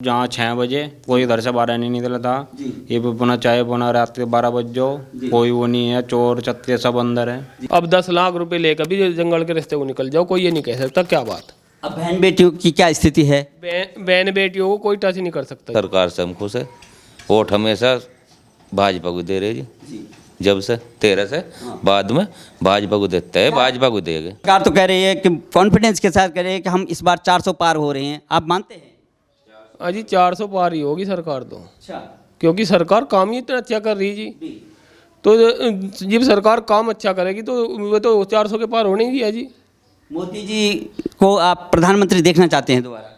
जहाँ 6 बजे कोई घर से बाहर नहीं निकला था। ये भी पुनः चाहे पुनः रात के 12 बज जाओ, कोई वो नहीं है, चोर चत्ते सब अंदर है। अब 10 लाख रुपए लेकर भी जंगल के रास्ते को निकल जाओ, कोई ये नहीं कह सकता क्या बात। अब बहन बेटियों की क्या स्थिति है? बहन बेटियों को कोई टच नहीं कर सकता। सरकार से हम खुश है। वोट हमेशा भाजपा को दे रहे जी, जब से 13 से बाद में भाजपा को देते हैं, भाजपा को देंगे। सरकार तो कह रही है कि कॉन्फिडेंस के साथ कह रही है कि हम इस बार 400 पार हो रहे हैं, आप मानते हैं? अजी 400 पार ही होगी सरकार तो, अच्छा, क्योंकि सरकार काम ही इतना अच्छा कर रही जी। तो जब सरकार काम अच्छा करेगी तो वो तो 400 के पार होने ही है जी। मोदी जी को आप प्रधानमंत्री देखना चाहते हैं दोबारा?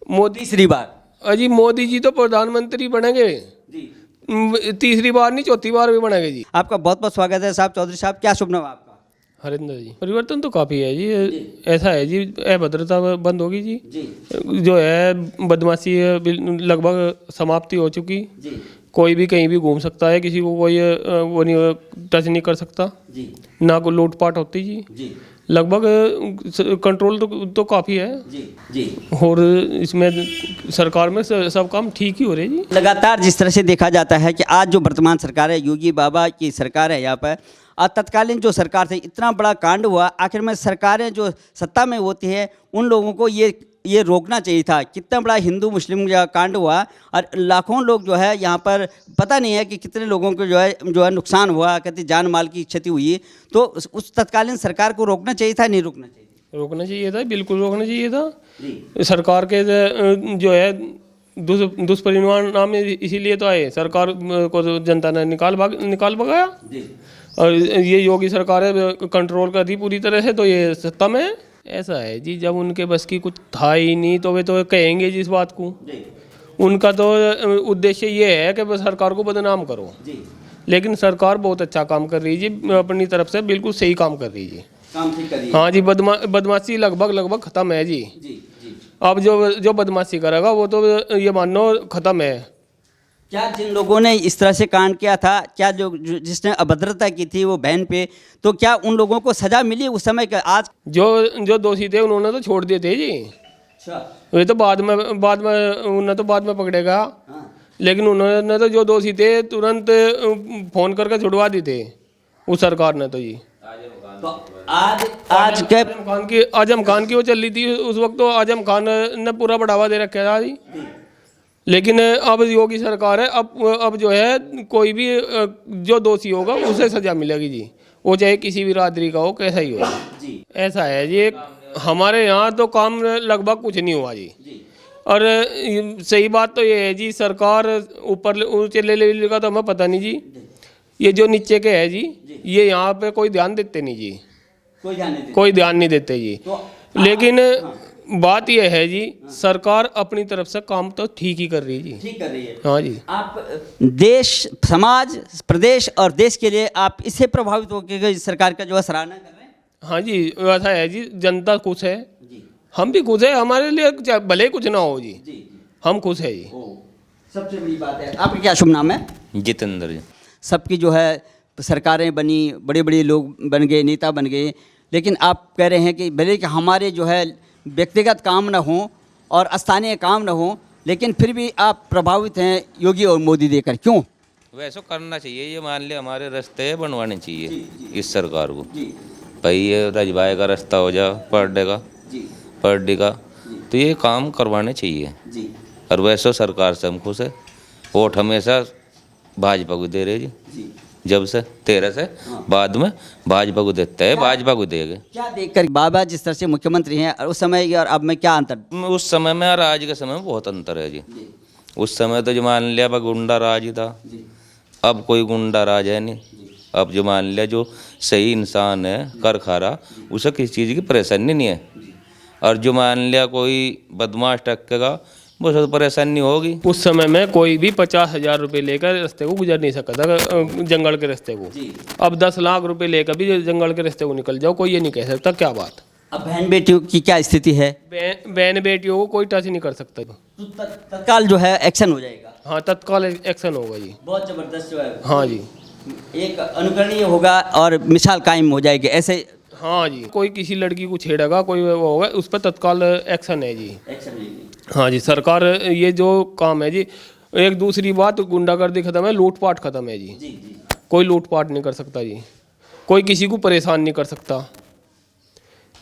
मोदी तीसरी बार? अजी मोदी जी तो प्रधानमंत्री बनेंगे, तीसरी बार नहीं चौथी बार भी बनेंगे जी। आपका बहुत बहुत स्वागत है साहब। चौधरी साहब, क्या शुभ नाम है आपका? हरिंदर जी। परिवर्तन तो काफ़ी है जी, ऐसा है जी, अभद्रता बंद होगी जी, जो है बदमाशी है लगभग समाप्ति हो चुकी। कोई भी कहीं भी घूम सकता है, किसी को कोई वो नहीं टच नहीं कर सकता, ना कोई लूटपाट होती जी। लगभग कंट्रोल तो काफ़ी है जी। और इसमें सरकार में सब काम ठीक ही हो रहे जी। लगातार जिस तरह से देखा जाता है कि आज जो वर्तमान सरकार है, योगी बाबा की सरकार है, यहाँ पर तत्कालीन जो सरकार थी, इतना बड़ा कांड हुआ। आखिर में सरकारें जो सत्ता में होती है उन लोगों को ये रोकना चाहिए था। कितना बड़ा हिंदू मुस्लिम कांड हुआ और लाखों लोग जो है यहाँ पर, पता नहीं है कि कितने लोगों को जो है नुकसान हुआ, कितनी जान माल की क्षति हुई। तो उस तत्कालीन सरकार को रोकना चाहिए था, नहीं रोकना चाहिए? रोकना चाहिए था, बिल्कुल रोकना चाहिए था। सरकार के जो है दुष्परिणाम इसीलिए तो आए, सरकार को जनता ने निकाल भगाया। और ये योगी सरकार है कंट्रोल कर दी पूरी तरह से, तो ये सत्ता में ऐसा है जी। जब उनके बस की कुछ था ही नहीं तो वे तो कहेंगे जी इस बात को। उनका तो उद्देश्य ये है कि बस सरकार को बदनाम करो, लेकिन सरकार बहुत अच्छा काम कर रही है जी, अपनी तरफ से बिल्कुल सही काम कर रही है। काम ठीक कर रही है। हाँ जी, बदमाशी लगभग खत्म है जी। अब जो बदमाशी करेगा वो तो ये मानो खत्म है। क्या जिन लोगों ने इस तरह से कांड किया था, क्या जिसने अभद्रता की थी वो बहन पे, तो क्या उन लोगों को सजा मिली उस समय? का आज जो दोषी थे उन्होंने तो छोड़ दिए थे जी। अच्छा, वे तो बाद में उन्हें तो बाद में पकड़ेगा। लेकिन उन्होंने तो जो दोषी थे तुरंत फोन करके छुड़वा दी थे उस सरकार ने तो जी। तो आज के आजम खान की वो चल रही थी उस वक्त, तो आजम खान ने पूरा बढ़ावा दे रखा था जी। लेकिन अब योगी सरकार है, अब जो है कोई भी जो दोषी होगा उसे सजा मिलेगी जी, वो चाहे किसी भी रादरी का हो, कैसा ही हो जी। ऐसा है जी। हमारे यहाँ तो काम लगभग कुछ नहीं हुआ जी। और सही बात तो ये है जी, सरकार ऊपर ऊंचे लेवल का तो हमें पता नहीं जी, ये जो नीचे के है जी, ये यहाँ पे कोई ध्यान देते नहीं जी, कोई ध्यान नहीं देते जी। लेकिन बात यह है जी, सरकार अपनी तरफ से काम तो ठीक ही कर रही है जी, ठीक कर रही है। हाँ जी। आप देश, समाज, प्रदेश और देश के लिए आप इससे प्रभावित होकर सरकार का जो है सराहना कर रहे हैं? हाँ जी, ऐसा है जी, जनता खुश है, हम भी खुश है, हमारे लिए भले कुछ ना हो जी, हम खुश है जी। सबसे बड़ी बात है। आपका क्या शुभ नाम है? जितेंद्र जी। सबकी जो है सरकारें बनी, बड़े बड़े लोग बन गए, नेता बन गए, लेकिन आप कह रहे हैं कि भले कि हमारे जो है व्यक्तिगत काम न हो और स्थानीय काम न हो, लेकिन फिर भी आप प्रभावित हैं योगी और मोदी देकर, क्यों? वैसे करना चाहिए, ये मान लिया हमारे रास्ते बनवाने चाहिए इस सरकार को। भाई ये रजवाए का रास्ता हो जा पर डे का, तो ये काम करवाने चाहिए। और वैसे सरकार से हम खुश है। वोट हमेशा भाजपा को दे रहे जी, जब से 13 से बाद में भाजपा को देते हैं, भाजपा को देंगे। क्या देखकर बाबा जिस तरह से मुख्यमंत्री हैं और उस समय और अब में क्या अंतर? उस समय में और आज के समय में बहुत अंतर है जी। उस समय तो जो मान लिया गुंडा राज ही था, अब कोई गुंडा राज है नहीं। अब जो मान लिया जो सही इंसान है कर खा रहा, उसे किसी चीज़ की परेशानी नहीं है। और जो मान लिया कोई बदमाश टक्केगा वो सब परेशानी होगी। उस समय में कोई भी 50,000 रुपये लेकर रास्ते को गुजर नहीं सकता था, जंगल के रास्ते को। अब 10 लाख रुपए लेकर भी जंगल के रास्ते को निकल जाओ, कोई ये नहीं कह सकता क्या बात। अब बहन बेटियों की क्या स्थिति है? बहन बेटियों को कोई टच नहीं कर सकता। तो तत्काल जो है एक्शन हो जाएगा? हाँ, तत्काल एक्शन होगा जी, बहुत जबरदस्त जो है। हाँ जी, एक अनुकरणीय होगा और मिसाल कायम हो जाएगी, ऐसे हाँ जी, कोई किसी लड़की को छेड़ेगा, कोई वो होगा, उस पर तत्काल एक्शन है जी। हाँ जी, सरकार ये जो काम है जी। एक दूसरी बात, गुंडागर्दी खत्म है, लूटपाट खत्म है जी। कोई लूटपाट नहीं कर सकता जी, कोई किसी को परेशान नहीं कर सकता।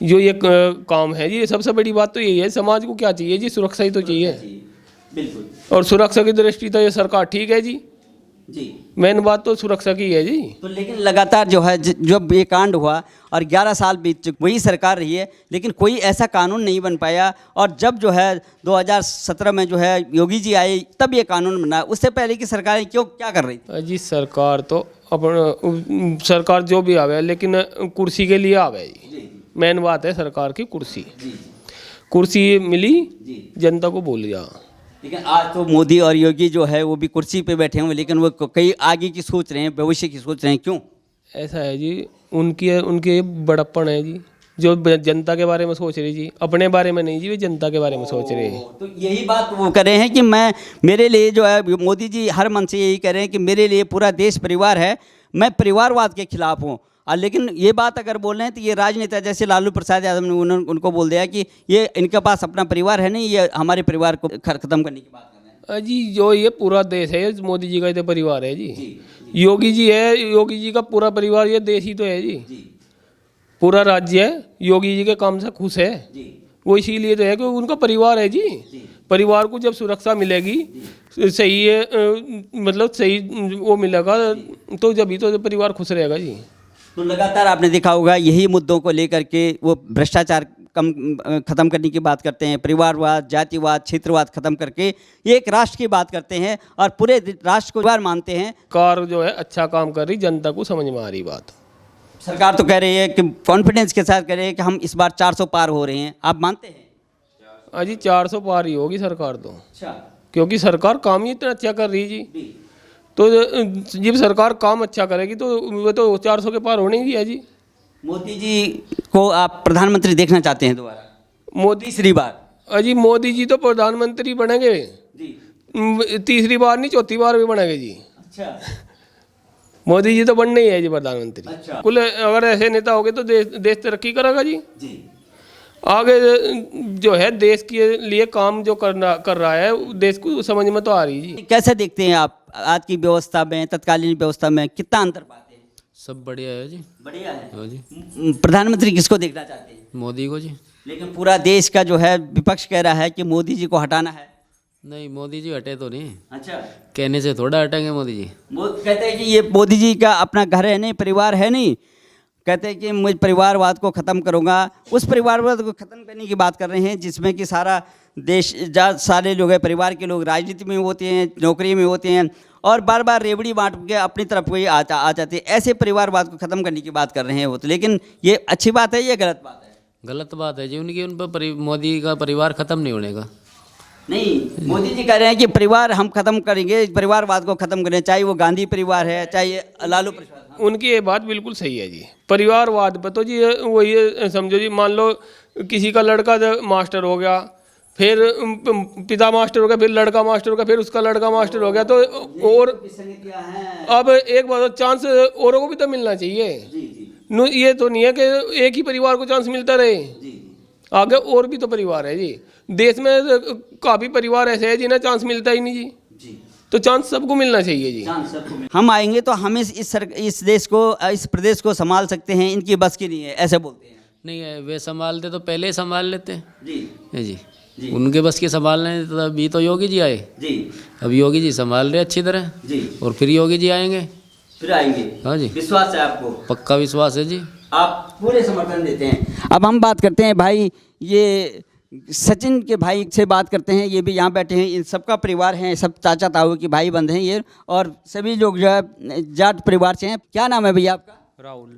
जो ये काम है जी, सबसे बड़ी बात तो यही है। समाज को क्या चाहिए जी? सुरक्षा ही तो चाहिए। बिल्कुल। और सुरक्षा की दृष्टि तो ये सरकार ठीक है जी। जी। मेन बात तो सुरक्षा की है जी। तो लेकिन लगातार जो है जब ये कांड हुआ और 11 साल बीत चुके, वही सरकार रही है, लेकिन कोई ऐसा कानून नहीं बन पाया। और जब जो है 2017 में जो है योगी जी आए, तब ये कानून बना। उससे पहले की सरकारें क्या कर रही थी? जी सरकार तो अपन सरकार जो भी आवे, लेकिन कुर्सी के लिए आवे जी। मेन बात है सरकार की कुर्सी। कुर्सी मिली, जनता को भूल गया। लेकिन आज तो मोदी और योगी जो है वो भी कुर्सी पे बैठे हुए, लेकिन वो कई आगे की सोच रहे हैं, भविष्य की सोच रहे हैं। क्यों ऐसा है जी? उनके बड़प्पन है जी, जो जनता के बारे में सोच रही जी, अपने बारे में नहीं जी, वे जनता के बारे में सोच रहे हैं। तो यही बात वो कर रहे हैं कि मेरे लिए जो है, मोदी जी हर मन से यही कह रहे हैं कि मेरे लिए पूरा देश परिवार है, मैं परिवारवाद के खिलाफ हूँ। लेकिन ये बात अगर बोल रहे हैं तो ये राजनेता जैसे लालू प्रसाद यादव ने उनको बोल दिया कि ये इनके पास अपना परिवार है नहीं, ये हमारे परिवार को खत्म करने की बात कर रहे हैं। जी जो ये पूरा देश है, मोदी जी का ये परिवार है जी। योगी जी है, योगी जी का पूरा परिवार, ये देश ही तो है जी। पूरा राज्य है, योगी जी के काम से खुश है वो, इसीलिए तो है कि उनका परिवार है जी। परिवार को जब सुरक्षा मिलेगी, सही है, मतलब सही वो मिलेगा, तो जब ही तो परिवार खुश रहेगा जी। तो लगातार आपने देखा होगा यही मुद्दों को लेकर के वो भ्रष्टाचार खत्म करने की बात करते हैं, परिवारवाद, जातिवाद, क्षेत्रवाद खत्म करके ये एक राष्ट्र की बात करते हैं और पूरे राष्ट्र को परिवार मानते हैं। सरकार जो है अच्छा काम कर रही, जनता को समझ में आ रही बात। सरकार तो कह रही है कि कॉन्फिडेंस के साथ कह रही है कि हम इस बार 400 पार हो रहे हैं, आप मानते हैं? अजी 400 पार ही होगी सरकार तो। अच्छा। क्योंकि सरकार काम ही इतना अच्छा कर रही जी। तो जब सरकार काम अच्छा करेगी तो वो तो 400 के पार होने ही है जी। मोदी जी को आप प्रधानमंत्री देखना चाहते हैं दोबारा? मोदी तीसरी बार? अजी मोदी जी तो प्रधानमंत्री बनेंगे जी। तीसरी बार नहीं, चौथी बार भी बनेंगे जी। अच्छा। मोदी जी तो बनने ही है जी प्रधानमंत्री। अच्छा। कुल अगर ऐसे नेता हो गए तो देश तरक्की करेगा जी। जी। आगे जो है देश के लिए काम जो कर रहा है, देश को समझ में तो आ रही जी। कैसे देखते हैं आप आज की व्यवस्था में, तत्कालीन व्यवस्था में कितना अंतर पाते हैं? सब बढ़िया है जी। बढ़िया है। हाँ जी। प्रधानमंत्री किसको देखना चाहते हैं? मोदी को जी। लेकिन पूरा देश का जो है विपक्ष कह रहा है कि मोदी जी को हटाना है। नहीं, मोदी जी हटे तो नहीं, अच्छा। कहने से थोड़ा हटेंगे मोदी जी। वो कहते हैं कि ये मोदी जी का अपना घर है नहीं, परिवार है नहीं, कहते हैं कि मैं परिवारवाद को ख़त्म करूंगा। उस परिवारवाद को ख़त्म करने की बात कर रहे हैं जिसमें कि सारा देश सारे लोग हैं, परिवार के लोग राजनीति में होते हैं, नौकरी में होते हैं और बार बार रेवड़ी बांट के अपनी तरफ कोई आ जाते हैं। ऐसे परिवारवाद को ख़त्म करने की बात कर रहे हैं वो तो। लेकिन ये अच्छी बात है, ये गलत बात है? गलत बात है जी उनकी। उन पर मोदी का परिवार ख़त्म नहीं होने का। नहीं, मोदी जी कह रहे हैं कि परिवार हम खत्म करेंगे, परिवारवाद को खत्म करें, चाहे वो गांधी परिवार है, चाहे ये लालू परिवार। उनकी ये बात बिल्कुल सही है जी। परिवारवाद पे तो जी वो ये समझो जी, मान लो किसी का लड़का मास्टर हो गया, फिर पिता मास्टर हो गया, फिर लड़का मास्टर हो गया, फिर उसका लड़का मास्टर हो गया, तो और अब एक बात, चांस औरों को भी तो मिलना चाहिए। ये तो नहीं है कि एक ही परिवार को चांस मिलता रहे, आगे और भी तो परिवार है जी। देश में काफ़ी परिवार ऐसे है जिन्हें चांस मिलता ही नहीं जी। तो चांस सबको मिलना चाहिए जी। हम आएंगे तो हम इस देश को, इस प्रदेश को संभाल सकते हैं, इनकी बस की नहीं है, ऐसे बोलते हैं। नहीं है, वे संभालते तो पहले ही संभाल लेते जी। जी। उनके बस के संभालने तो अभी तो योगी जी आए जी। अब योगी जी संभाल रहे अच्छी तरह जी। और फिर योगी जी आएंगे। फिर आएंगे? हाँ जी, विश्वास है आपको? पक्का विश्वास है जी। आप पूरे समर्थन देते हैं। अब हम बात करते हैं भाई, ये सचिन के भाई से बात करते हैं। ये भी यहाँ बैठे हैं, इन सबका परिवार है, सब चाचा ताऊ के भाई बंद हैं ये, और सभी लोग जो है जाट परिवार से हैं। क्या नाम है भैया आपका? राहुल।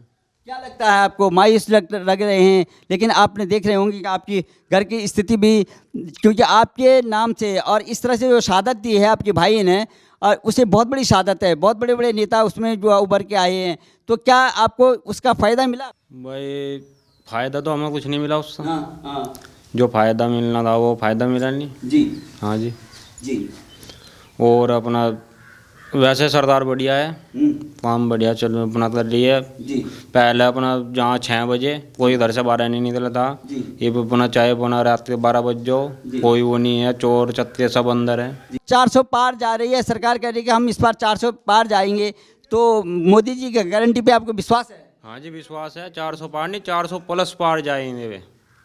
क्या लगता है आपको? मायूस लग रहे हैं, लेकिन आपने देख रहे होंगे कि आपकी घर की स्थिति भी, क्योंकि आपके नाम से और इस तरह से जो शहादत दी है आपके भाई ने, और उसे बहुत बड़ी शहादत है, बहुत बड़े बड़े नेता उसमें जो उभर के आए हैं, तो क्या आपको उसका फ़ायदा मिला? भाई फ़ायदा तो हमें कुछ नहीं मिला उससे। हाँ। जो फ़ायदा मिलना था वो फ़ायदा मिला नहीं जी। हाँ जी। जी। और अपना वैसे सरदार बढ़िया है, काम बढ़िया चल अपना कर रही है। जी पहले अपना जहाँ 6 बजे कोई इधर से बाहर नहीं निकला था, ये भी अपना चाहे अपना रात के 12 बज जाओ, कोई वो नहीं है, चोर चत्ते सब अंदर है। 400 पार जा रही है सरकार, कह रही है कि हम इस बार 400 पार जाएंगे, तो मोदी जी की गारंटी पे आपको विश्वास है? हाँ जी विश्वास है, 400 पार नहीं 400 प्लस पार जाएंगे वे।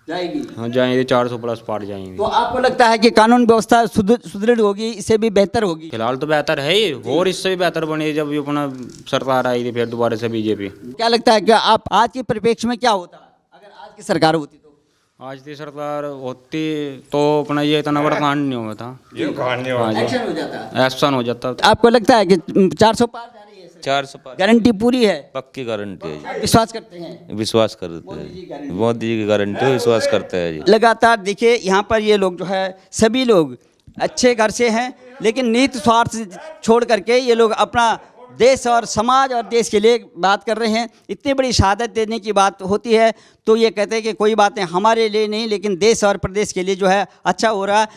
जाएगी। हाँ जाएंगे, 400 प्लस पार जाएंगे। तो आपको लगता है कि कानून व्यवस्था सुदृढ़ होगी, इससे भी बेहतर होगी? फिलहाल तो बेहतर है ही, और इससे भी बेहतर बनी जब ये अपना सरकार आई थी फिर दोबारा से बीजेपी। क्या लगता है कि आप आज के परिप्रेक्ष्य में क्या होता अगर आज की सरकार होती तो? आज की सरकार होती तो अपना ये इतना बड़ा कांड नहीं हुआ था, हाँ जी, एक्शन हो जाता। एक्शन हो जाता। आपको लगता है कि 400 पार जा रही है? 400 पार गारंटी पूरी है? पक्की गारंटी है जी, विश्वास करते हैं? विश्वास करते हैं, मोदी जी की गारंटी है, विश्वास करते हैं जी। लगातार देखिए यहाँ पर ये लोग जो है सभी लोग अच्छे घर से हैं, लेकिन नीत स्वार्थ छोड़ करके ये लोग अपना देश और समाज और देश के लिए बात कर रहे हैं। इतनी बड़ी शहादत देने की बात होती है तो ये कहते हैं कि कोई बातें हमारे लिए नहीं, लेकिन देश और प्रदेश के लिए जो है अच्छा हो रहा है।